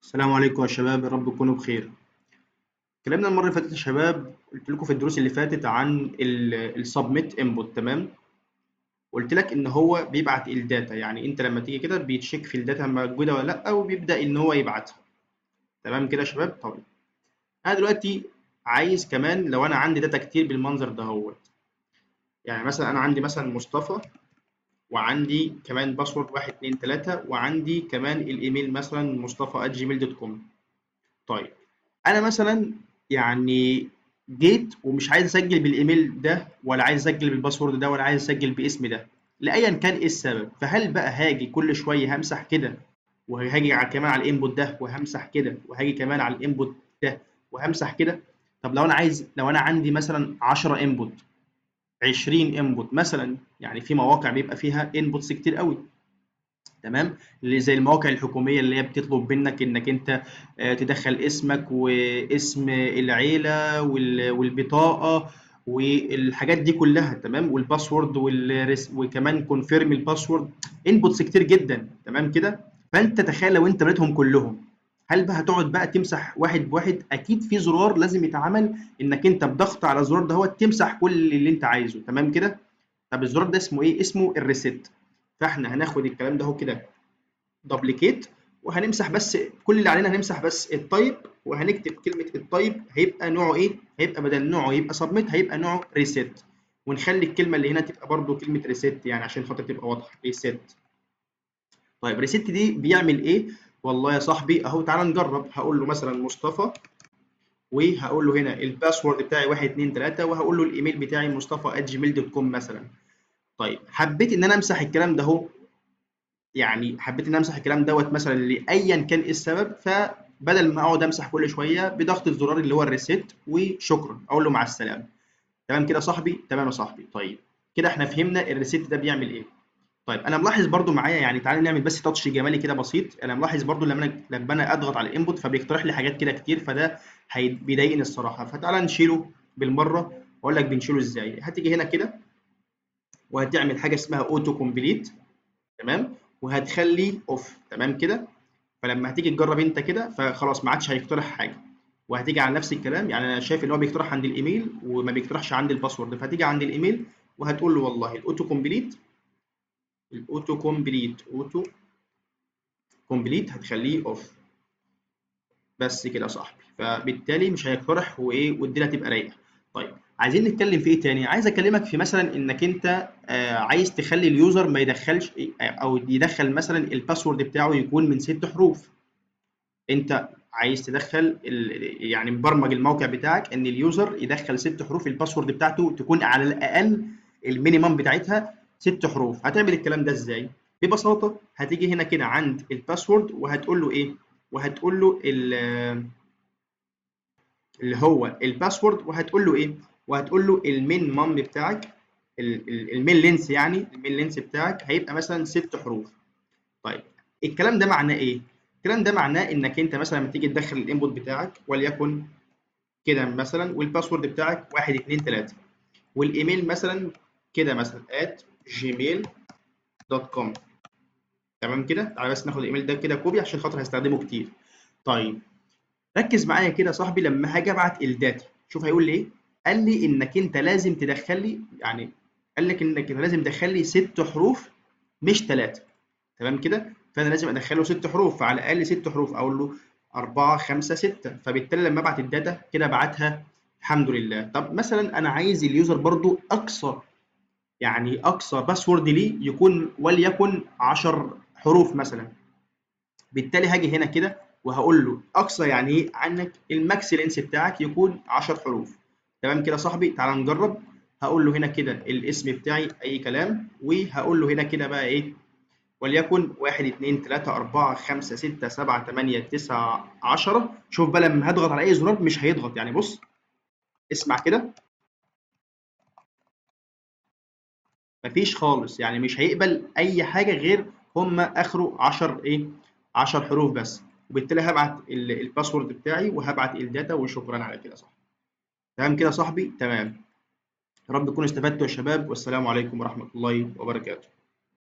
السلام عليكم يا شباب، يا رب تكونوا بخير. اتكلمنا المرة اللي فاتت يا شباب، قلت لكم في الدروس اللي فاتت عن السبميت انبوت. تمام. قلت لك ان هو بيبعت الداتا، يعني انت لما تيجي كده بيتشيك في الداتا موجودة ولا لا، وبيبدأ ان هو يبعتها. تمام كده يا شباب. طيب انا دلوقتي عايز كمان، لو انا عندي داتا كتير بالمنظر ده هو، يعني مثلا انا عندي مثلا مصطفى، وعندي كمان باسورد 1 2 3، وعندي كمان الايميل مثلا مصطفى@gmail.com. طيب انا مثلا يعني جيت ومش عايز اسجل بالايميل ده، ولا عايز اسجل بالباسورد ده، ولا عايز اسجل باسم ده، لايا كان ايه السبب. فهل بقى هاجي كل شويه همسح كده، وهاجي كمان على الانبوت ده وهمسح كده، وهاجي كمان على الانبوت ده وهمسح كده؟ طب لو انا عندي مثلا 10 انبوت، 20 انبوت مثلا، يعني في مواقع بيبقى فيها انبوتس كتير قوي. تمام. اللي زي المواقع الحكومية اللي هي بتطلب منك انك انت تدخل اسمك واسم العيلة والبطاقة والحاجات دي كلها. تمام. والباسورد وكمان كونفيرم الباسورد. انبوتس كتير جدا. تمام كده. فانت تخيل لو انت ريتهم كلهم، هل بقى هتقعد بقى تمسح واحد بواحد؟ اكيد في زرار لازم يتعمل انك انت بضغط على الزرار ده هو تمسح كل اللي انت عايزه. تمام كده. طب الزرار ده اسمه ايه؟ اسمه الريسيت. فاحنا هناخد الكلام ده هو كده دبليكيت، وهنمسح بس كل اللي علينا، هنمسح بس التايب، وهنكتب كلمة التايب هيبقى نوعه ايه؟ هيبقى بدل نوعه يبقى سبميت هيبقى نوعه ريسيت. ونخلي الكلمة اللي هنا تبقى برضو كلمة ريسيت، يعني عشان خاطر تبقى واضحة ريسيت. طيب ريسيت دي بيعمل ايه؟ والله يا صاحبي اهو، تعالى نجرب. هقول له مثلا مصطفى، وهقول له هنا الباسورد بتاعي 1 2 3، وهقول له الايميل بتاعي مصطفى@gmail.com مثلا. طيب حبيت ان انا امسح الكلام ده اهو، يعني حبيت ان امسح الكلام دوت مثلا لايا كان ايه السبب، فبدل ما اقعد امسح كل شويه بضغط الزرار اللي هو الريسيت وشكرا، اقول له مع السلامه. تمام كده يا صاحبي؟ تمام يا صاحبي. طيب كده احنا فهمنا الريسيت ده بيعمل ايه. طيب انا ملاحظ برضو معايا، يعني تعالى نعمل بس تاتش جمالي كده بسيط. انا ملاحظ برضو لما انا اضغط على الانبوت فبيقترح لي حاجات كده كتير، فده بيضايقني الصراحه. فتعالى نشيله بالمره، واقول لك بنشيله ازاي. هتيجي هنا كده وهتعمل حاجه اسمها اوتو كومبليت. تمام. وهتخليه اوف. تمام كده. فلما هتيجي تجرب انت كده فخلاص ما عادش هيقترح حاجه. وهتيجي على نفس الكلام، يعني انا شايف ان هو بيقترح عند الايميل وما بيقترحش عند الباسورد، فهتيجي عند الايميل وهتقول له والله الاوتو كومبليت، اوتو كومبليت هتخليه اوف. بس كده يا صاحبي، فبالتالي مش هيقترح وايه، والدنيا هتبقى رايقه. طيب عايزين نتكلم في ايه تاني؟ عايز اكلمك في مثلا انك انت عايز تخلي اليوزر ما يدخلش او يدخل مثلا الباسورد بتاعه يكون من 6 حروف. انت عايز تدخل يعني مبرمج الموقع بتاعك ان اليوزر يدخل 6 حروف، الباسورد بتاعته تكون على الاقل المينيمم بتاعتها 6 حروف. هتعمل الكلام ده ازاي؟ ببساطه هتيجي هنا كده عند الباسورد وهتقول له ايه، وهتقول له اللي هو الباسورد، وهتقول له ايه، وهتقول له المين مام بتاعك، المين لينس، يعني المين لينس بتاعك هيبقى مثلا 6 حروف. طيب الكلام ده معناه ايه؟ الكلام ده معناه انك انت مثلا لما تيجي تدخل الانبوت بتاعك وليكن كده مثلا، والباسورد بتاعك 1 2 3، والايميل مثلا كده مثلا @gmail.com. تمام كده. تعالى بس ناخد الايميل ده كده كوبي عشان خاطر هستخدمه كتير. طيب ركز معايا كده يا صاحبي، لما هاجي ابعت الداتا شوف هيقول لي ايه. قال لي انك انت لازم تدخل لي، يعني قال لك انك انت لازم تدخل لي 6 حروف مش 3. تمام كده. فانا لازم ادخله 6 حروف، فعلى الاقل 6 حروف اقول له 4 5 6. فبالتالي لما ابعت الداتا كده بعتها الحمد لله. طب مثلا انا عايز اليوزر برضو اقصى، يعني اقصى باسورد ليه يكون وليكن 10 حروف مثلا. بالتالي هاجي هنا كده وهقول له اقصى يعني ايه عنك الماكس لينس بتاعك يكون 10 حروف. تمام كده يا صاحبي. تعال نجرب. هقول له هنا كده الاسم بتاعي اي كلام، وهقول له هنا كده بقى ايه، وليكن 1 2 3 4 5 6 7 8 9 10. شوف بقى لما هضغط على اي زرار مش هيضغط، يعني بص اسمع كده، مفيش خالص، يعني مش هيقبل اي حاجه غير هم اخره 10 ايه، 10 حروف بس. وبالتالي هبعت الباسورد بتاعي وهبعت الداتا وشكرا على كده. صح؟ تمام كده يا صاحبي. تمام. يا رب تكونوا استفدتوا يا شباب، والسلام عليكم ورحمه الله وبركاته.